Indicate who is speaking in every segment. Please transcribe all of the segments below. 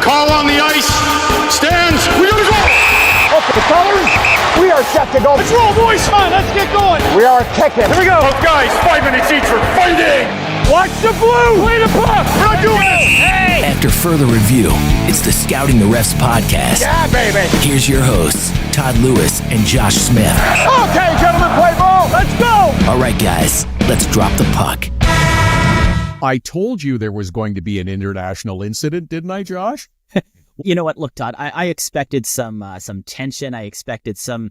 Speaker 1: call on the ice stands. We gotta go!
Speaker 2: Up the colors. We are set to go.
Speaker 1: Let's roll, boys! Come on, let's get going!
Speaker 2: We are kicking.
Speaker 1: Here we go! Both guys, 5 minutes each for fighting! Watch the blue! Play the puck! We're not doing this!
Speaker 3: Hey! After further review, it's the Scouting the Refs podcast.
Speaker 2: Yeah, baby!
Speaker 3: Here's your hosts, Todd Lewis and Josh Smith.
Speaker 2: Okay, gentlemen, play ball! Let's go!
Speaker 3: All right, guys, let's drop the puck.
Speaker 4: I told you there was going to be an international incident, didn't I, Josh?
Speaker 5: You know what? Look, Todd, I expected some tension. I expected some,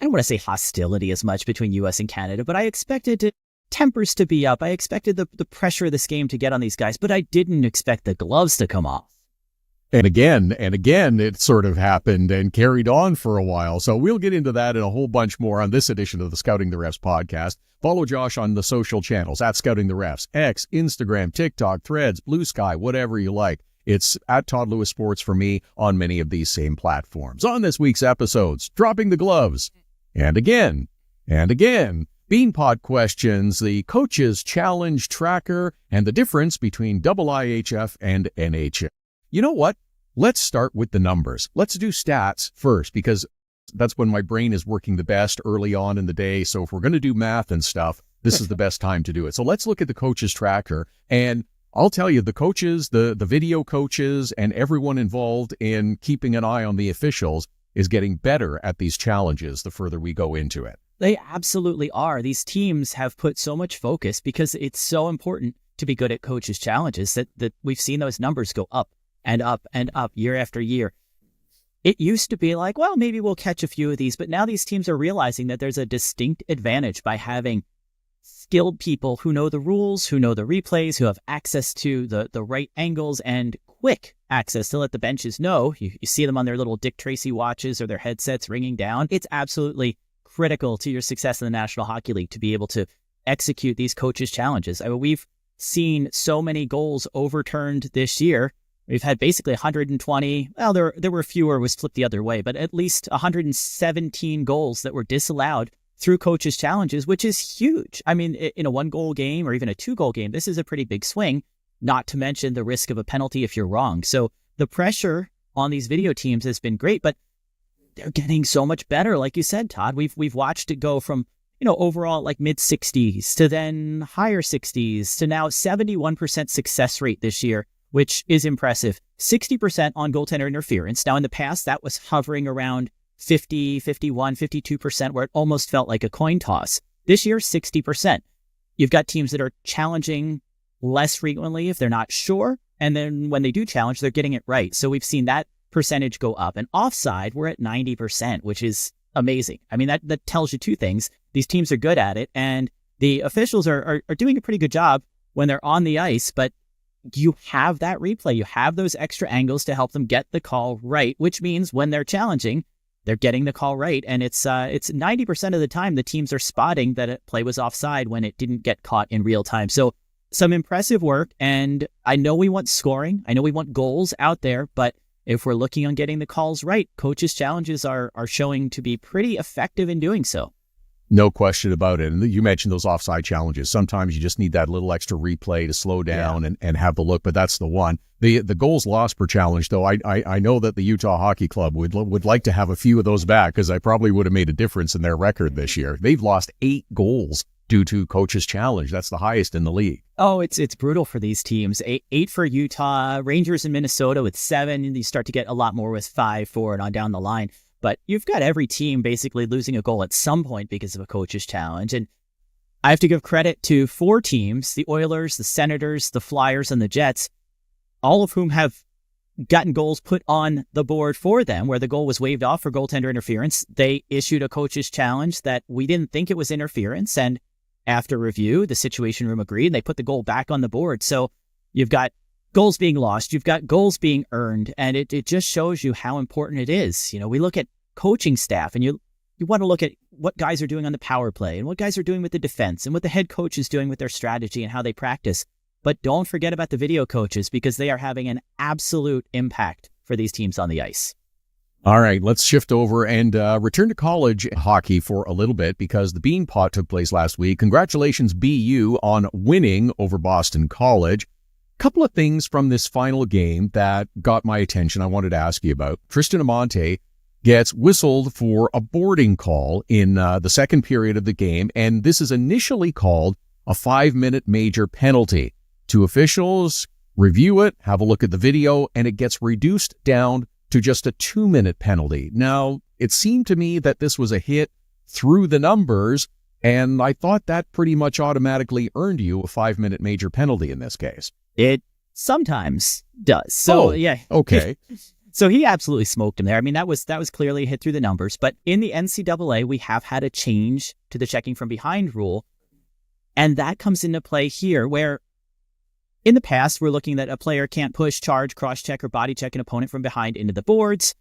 Speaker 5: I don't want to say hostility as much between U.S. and Canada, but I expected tempers to be up. I expected the pressure of this game to get on these guys, but I didn't expect the gloves to come off.
Speaker 4: And again, it sort of happened and carried on for a while. So we'll get into that and a whole bunch more on this edition of the Scouting the Refs podcast. Follow Josh on the social channels at Scouting the Refs, X, Instagram, TikTok, Threads, Blue Sky, whatever you like. It's at Todd Lewis Sports for me on many of these same platforms. On this week's episodes, dropping the gloves. And again, Beanpot questions, the coaches challenge tracker, and the difference between IIHF and NHL. You know what? Let's start with the numbers. Let's do stats first, because that's when my brain is working the best early on in the day. So if we're going to do math and stuff, this is the best time to do it. So let's look at the coaches tracker. And I'll tell you, the coaches, the video coaches, and everyone involved in keeping an eye on the officials is getting better at these challenges the further we go into it.
Speaker 5: They absolutely are. These teams have put so much focus because it's so important to be good at coaches' challenges that we've seen those numbers go up and up and up year after year. It used to be like, well, maybe we'll catch a few of these, but now these teams are realizing that there's a distinct advantage by having skilled people who know the rules, who know the replays, who have access to the right angles and quick access to let the benches know. You see them on their little Dick Tracy watches or their headsets ringing down. It's absolutely critical to your success in the National Hockey League to be able to execute these coaches' challenges. I mean, we've seen so many goals overturned this year. We've had basically 120, well, there were fewer, it was flipped the other way, but at least 117 goals that were disallowed through coaches' challenges, which is huge. I mean, in a 1-goal game or even a 2-goal game, this is a pretty big swing, not to mention the risk of a penalty if you're wrong. So the pressure on these video teams has been great, but they're getting so much better. Like you said, Todd, we've watched it go from, overall like mid-60s to then higher 60s to now 71% success rate this year, which is impressive. 60% on goaltender interference. Now, in the past, that was hovering around 50, 51, 52%, where it almost felt like a coin toss. This year, 60%. You've got teams that are challenging less frequently if they're not sure. And then when they do challenge, they're getting it right. So we've seen that percentage go up. And offside, we're at 90%, which is amazing. I mean, that tells you two things. These teams are good at it, and the officials are doing a pretty good job when they're on the ice, but you have that replay. You have those extra angles to help them get the call right, which means when they're challenging, they're getting the call right. And it's 90% of the time the teams are spotting that a play was offside when it didn't get caught in real time. So some impressive work. And I know we want scoring. I know we want goals out there, but if we're looking on getting the calls right, coaches' challenges are showing to be pretty effective in doing so.
Speaker 4: No question about it. And you mentioned those offside challenges. Sometimes you just need that little extra replay to slow down and have the look, but that's the one. The goals lost per challenge, though, I know that the Utah Hockey Club would like to have a few of those back, because I probably would have made a difference in their record this year. They've lost 8 goals due to coaches' challenge. That's the highest in the league.
Speaker 5: Oh, it's brutal for these teams. 8 for Utah, Rangers in Minnesota with 7, and you start to get a lot more with 5, 4, and on down the line. But you've got every team basically losing a goal at some point because of a coach's challenge. And I have to give credit to 4 teams, the Oilers, the Senators, the Flyers, and the Jets, all of whom have gotten goals put on the board for them, where the goal was waved off for goaltender interference. They issued a coach's challenge that we didn't think it was interference. And after review, the Situation Room agreed, and they put the goal back on the board. So you've got goals being lost, you've got goals being earned, and it just shows you how important it is. We look at coaching staff, and you want to look at what guys are doing on the power play and what guys are doing with the defense and what the head coach is doing with their strategy and how they practice. But don't forget about the video coaches, because they are having an absolute impact for these teams on the ice.
Speaker 4: All right, let's shift over and return to college hockey for a little bit, because the Beanpot took place last week. Congratulations, BU, on winning over Boston College. Couple of things from this final game that got my attention I wanted to ask you about. Tristan Amonte gets whistled for a boarding call in the second period of the game, and this is initially called a 5-minute major penalty. Two officials review it, have a look at the video, and it gets reduced down to just a 2-minute penalty. Now, it seemed to me that this was a hit through the numbers, and I thought that pretty much automatically earned you a 5-minute major penalty in this case.
Speaker 5: It sometimes does. So, yeah.
Speaker 4: Okay.
Speaker 5: So he absolutely smoked him there. I mean, that was clearly a hit through the numbers. But in the NCAA, we have had a change to the checking from behind rule. And that comes into play here, where in the past, we're looking that a player can't push, charge, cross-check, or body check an opponent from behind into the boards.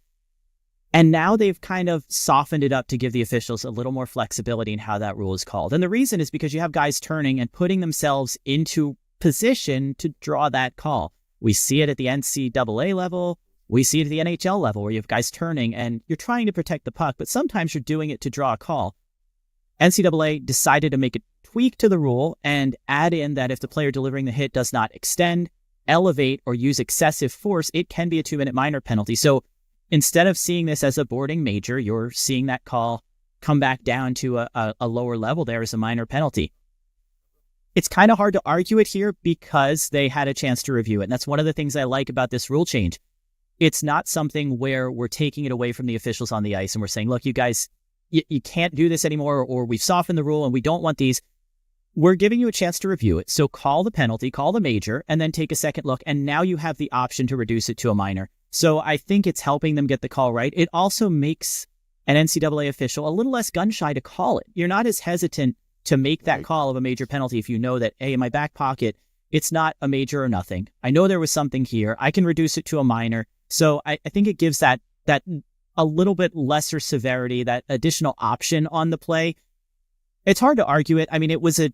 Speaker 5: And now they've kind of softened it up to give the officials a little more flexibility in how that rule is called. And the reason is because you have guys turning and putting themselves into position to draw that call. We see it at the NCAA level. We see it at the NHL level, where you have guys turning and you're trying to protect the puck, but sometimes you're doing it to draw a call. NCAA decided to make a tweak to the rule and add in that if the player delivering the hit does not extend, elevate, or use excessive force, it can be a 2-minute minor penalty. So instead of seeing this as a boarding major, you're seeing that call come back down to a lower level there as a minor penalty. It's kind of hard to argue it here because they had a chance to review it. And that's one of the things I like about this rule change. It's not something where we're taking it away from the officials on the ice and we're saying, look, you guys, you can't do this anymore, or we've softened the rule and we don't want these. We're giving you a chance to review it. So call the penalty, call the major, and then take a second look. And now you have the option to reduce it to a minor. So I think it's helping them get the call right. It also makes an NCAA official a little less gun shy to call it. You're not as hesitant to make that call of a major penalty if you know that, hey, in my back pocket, it's not a major or nothing. I know there was something here. I can reduce it to a minor. So I think it gives that a little bit lesser severity, that additional option on the play. It's hard to argue it. I mean, it was a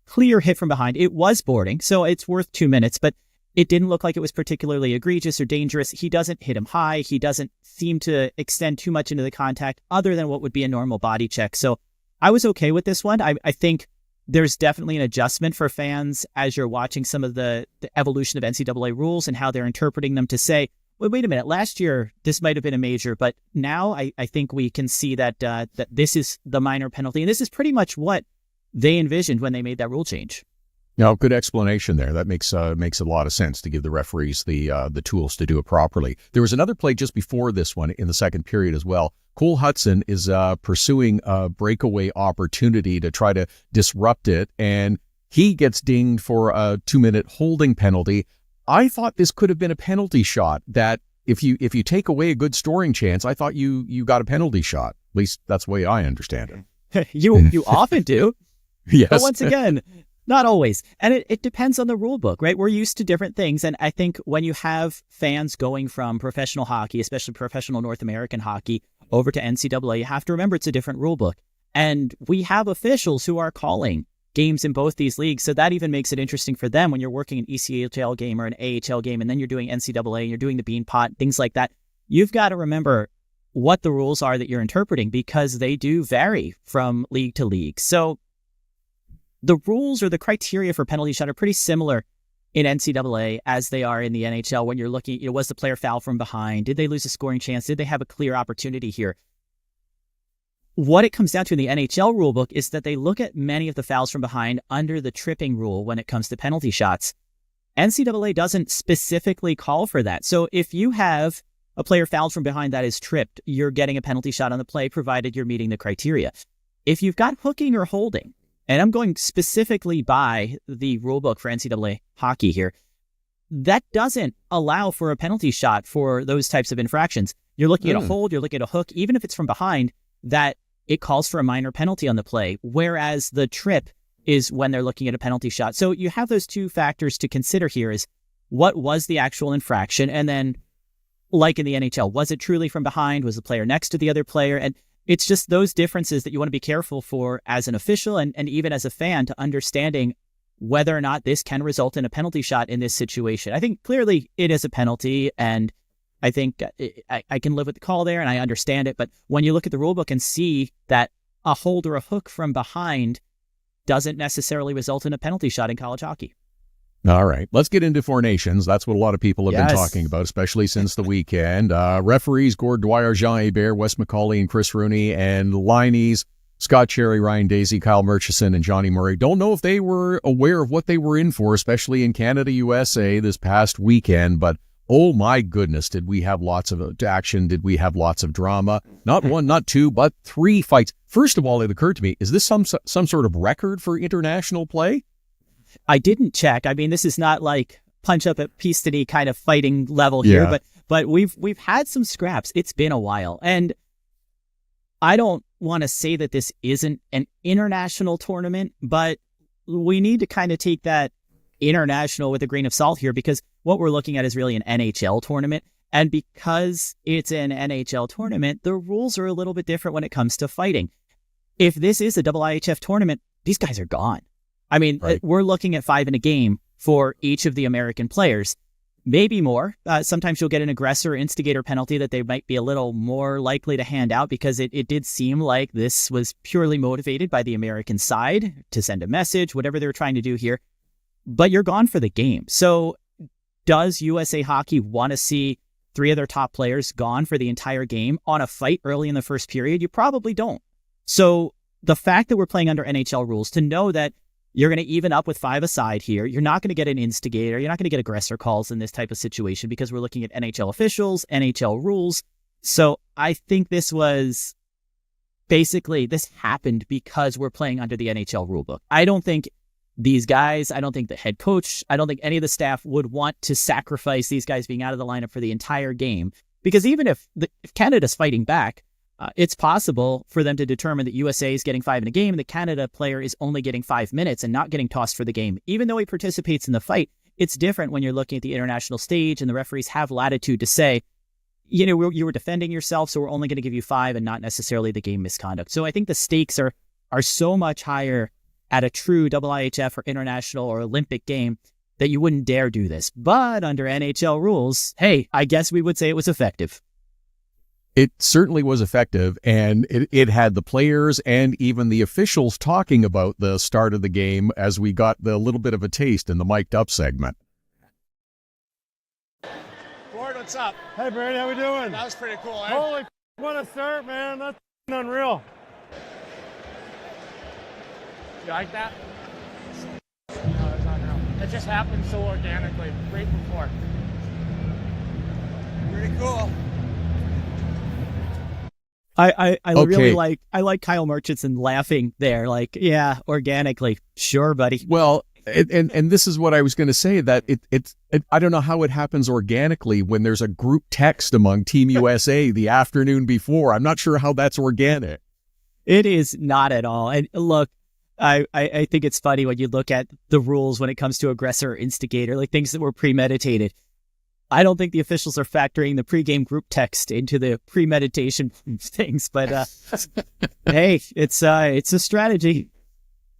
Speaker 5: clear hit from behind. It was boarding, so it's worth 2 minutes, but it didn't look like it was particularly egregious or dangerous. He doesn't hit him high. He doesn't seem to extend too much into the contact other than what would be a normal body check. So I was okay with this one. I think there's definitely an adjustment for fans as you're watching some of the evolution of NCAA rules and how they're interpreting them to say, well, wait a minute, last year this might have been a major, but now I think we can see that that this is the minor penalty. And this is pretty much what they envisioned when they made that rule change.
Speaker 4: No, good explanation there. That makes a lot of sense to give the referees the tools to do it properly. There was another play just before this one in the second period as well. Cole Hudson is pursuing a breakaway opportunity to try to disrupt it, and he gets dinged for a 2-minute holding penalty. I thought this could have been a penalty shot, that if you take away a good scoring chance, I thought you got a penalty shot. At least that's the way I understand
Speaker 5: it. You often do.
Speaker 4: Yes.
Speaker 5: But once again, not always. And it depends on the rule book, right? We're used to different things. And I think when you have fans going from professional hockey, especially professional North American hockey, over to NCAA, you have to remember it's a different rule book. And we have officials who are calling games in both these leagues. So that even makes it interesting for them when you're working an ECHL game or an AHL game, and then you're doing NCAA and you're doing the Beanpot, things like that. You've got to remember what the rules are that you're interpreting, because they do vary from league to league. So the rules or the criteria for penalty shot are pretty similar in NCAA as they are in the NHL when you're looking, was the player foul from behind? Did they lose a scoring chance? Did they have a clear opportunity here? What it comes down to in the NHL rulebook is that they look at many of the fouls from behind under the tripping rule when it comes to penalty shots. NCAA doesn't specifically call for that. So if you have a player fouled from behind that is tripped, you're getting a penalty shot on the play, provided you're meeting the criteria. If you've got hooking or holding, and I'm going specifically by the rulebook for NCAA hockey here, that doesn't allow for a penalty shot for those types of infractions. You're looking at a hold, you're looking at a hook, even if it's from behind, that it calls for a minor penalty on the play, whereas the trip is when they're looking at a penalty shot. So you have those two factors to consider here: is what was the actual infraction, and then, like in the NHL, was it truly from behind? Was the player next to the other player? And it's just those differences that you want to be careful for as an official and even as a fan, to understanding whether or not this can result in a penalty shot in this situation. I think clearly it is a penalty, and I think I can live with the call there and I understand it. But when you look at the rule book and see that a hold or a hook from behind doesn't necessarily result in a penalty shot in college hockey.
Speaker 4: All right, let's get into Four Nations. That's what a lot of people have been
Speaker 5: Yes.
Speaker 4: talking about, especially since the weekend. Referees, Gord Dwyer, Jean Hebert, Wes McCauley, and Chris Rooney, and Liney's Scott Cherry, Ryan Daisy, Kyle Murchison, and Johnny Murray. Don't know if they were aware of what they were in for, especially in Canada, USA this past weekend, but oh my goodness, did we have lots of action? Did we have lots of drama? Not one, not two, but 3 fights. First of all, it occurred to me, is this some sort of record for international play?
Speaker 5: I didn't check. I mean, this is not like punch up at Pistony kind of fighting level here,
Speaker 4: Yeah.
Speaker 5: but we've had some scraps. It's been a while. And I don't want to say that this isn't an international tournament, but we need to kind of take that international with a grain of salt here, because what we're looking at is really an NHL tournament. And because it's an NHL tournament, the rules are a little bit different when it comes to fighting. If this is a IIHF tournament, these guys are gone. I mean,
Speaker 4: Right.
Speaker 5: We're looking at 5 in a game for each of the American players, maybe more. Sometimes you'll get an aggressor instigator penalty that they might be a little more likely to hand out, because it did seem like this was purely motivated by the American side to send a message, whatever they're trying to do here. But you're gone for the game. So does USA Hockey want to see 3 of their top players gone for the entire game on a fight early in the first period? You probably don't. So the fact that we're playing under NHL rules, to know that you're going to even up with 5 aside here, you're not going to get an instigator, you're not going to get aggressor calls in this type of situation, because we're looking at NHL officials, NHL rules. So I think this was basically, this happened because we're playing under the NHL rulebook. I don't think these guys, I don't think the head coach, I don't think any of the staff would want to sacrifice these guys being out of the lineup for the entire game. Because even if Canada's fighting back, it's possible for them to determine that USA is getting 5 in a game and the Canada player is only getting 5 minutes and not getting tossed for the game. Even though he participates in the fight, it's different when you're looking at the international stage and the referees have latitude to say, you know, you were defending yourself, so we're only going to give you 5 and not necessarily the game misconduct. So I think the stakes are so much higher at a true IIHF or international or Olympic game that you wouldn't dare do this. But under NHL rules, hey, I guess we would say it was effective.
Speaker 4: It certainly was effective, and it had the players and even the officials talking about the start of the game as we got the little bit of a taste in the mic'd up segment.
Speaker 1: Gord, what's up?
Speaker 2: Hey, Brady, how we doing?
Speaker 1: That was pretty cool, eh?
Speaker 2: Holy what a start, man. That's unreal.
Speaker 1: You like that? No, it's unreal. It just happened so organically, right before. Pretty cool.
Speaker 5: I
Speaker 4: Okay.
Speaker 5: really like Kyle Murchison laughing there, like, yeah, organically. Sure, buddy.
Speaker 4: Well, and this is what I was going to say, that it I don't know how it happens organically when there's a group text among Team USA the afternoon before. I'm not sure how that's organic.
Speaker 5: It is not at all. And look, I think it's funny when you look at the rules when it comes to aggressor or instigator, like things that were premeditated. I don't think the officials are factoring the pregame group text into the premeditation things, but hey, it's a strategy.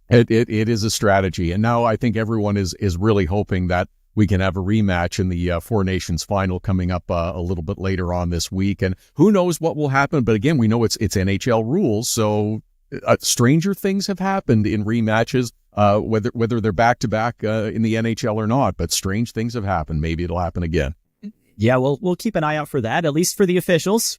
Speaker 4: It is a strategy, and now I think everyone is really hoping that we can have a rematch in the Four Nations final coming up a little bit later on this week, and who knows what will happen. But again, we know it's NHL rules, so stranger things have happened in rematches, whether they're back to back in the NHL or not. But strange things have happened. Maybe it'll happen again.
Speaker 5: Yeah, we'll keep an eye out for that. At least for the officials,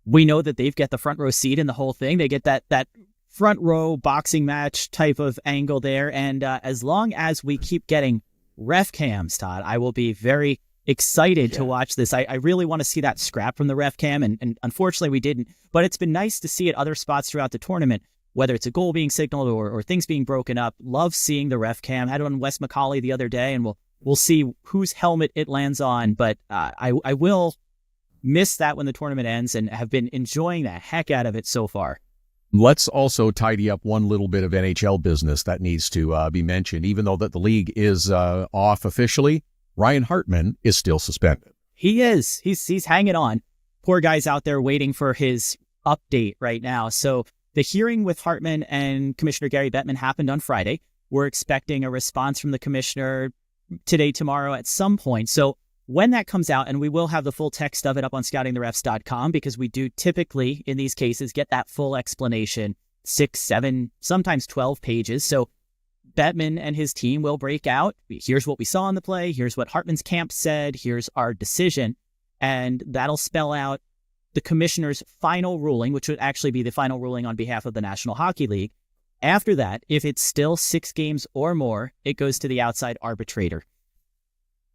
Speaker 5: we know that they've got the front row seat in the whole thing. They get that front row boxing match type of angle there. And as long as we keep getting ref cams, Todd, I will be very excited to watch this. I really want to see that scrap from the ref cam, and unfortunately we didn't. But it's been nice to see it other spots throughout the tournament, whether it's a goal being signaled or things being broken up. Love seeing the ref cam. Had it on Wes McCauley the other day, and we'll see whose helmet it lands on. But I will miss that when the tournament ends, and have been enjoying the heck out of it so far.
Speaker 4: Let's also tidy up one little bit of NHL business that needs to be mentioned. Even though that the league is off officially, Ryan Hartman is still suspended.
Speaker 5: He is. He's hanging on. Poor guy's out there waiting for his update right now. So the hearing with Hartman and Commissioner Gary Bettman happened on Friday. We're expecting a response from the commissioner today, tomorrow at some point. So when that comes out, and we will have the full text of it up on scoutingtherefs.com, because we do typically in these cases get that full explanation, 6, 7, sometimes 12 pages. So Bettman and his team will break out. Here's what we saw in the play. Here's what Hartman's camp said. Here's our decision. And that'll spell out the commissioner's final ruling, which would actually be the final ruling on behalf of the National Hockey League. After that, if it's still 6 games or more, it goes to the outside arbitrator.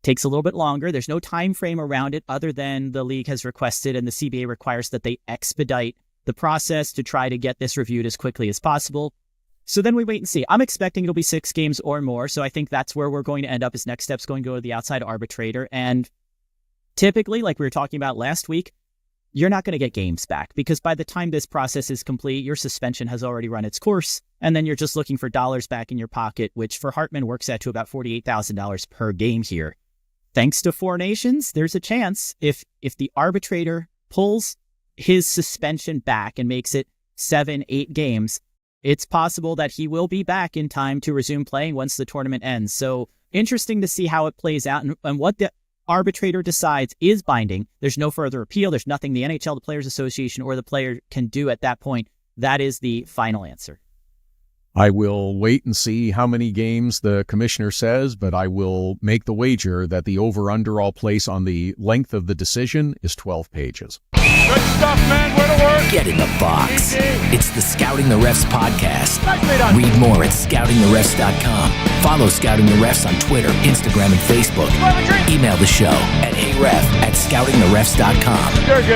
Speaker 5: Takes a little bit longer. There's no time frame around it other than the league has requested and the CBA requires that they expedite the process to try to get this reviewed as quickly as possible. So then we wait and see. I'm expecting it'll be 6 games or more. So I think that's where we're going to end up. Is next step's going to go to the outside arbitrator. And typically, like we were talking about last week, you're not going to get games back because by the time this process is complete, your suspension has already run its course. And then you're just looking for dollars back in your pocket, which for Hartman works out to about $48,000 per game here. Thanks to 4 Nations, there's a chance if the arbitrator pulls his suspension back and makes it 7-8 games, it's possible that he will be back in time to resume playing once the tournament ends. So interesting to see how it plays out and what the arbitrator decides is binding. There's no further appeal. There's nothing the NHL, the Players Association, or the player can do at that point. That is the final answer.
Speaker 4: I will wait and see how many games the commissioner says, but I will make the wager that the over-under I'll place on the length of the decision is 12 pages.
Speaker 2: Good stuff, man. Way to work.
Speaker 3: Get in the box. It's the Scouting the Refs podcast. Read more at scoutingtherefs.com. Follow Scouting the Refs on Twitter, Instagram, and Facebook. Email the show at heyref@scoutingtherefs.com.
Speaker 2: Very good.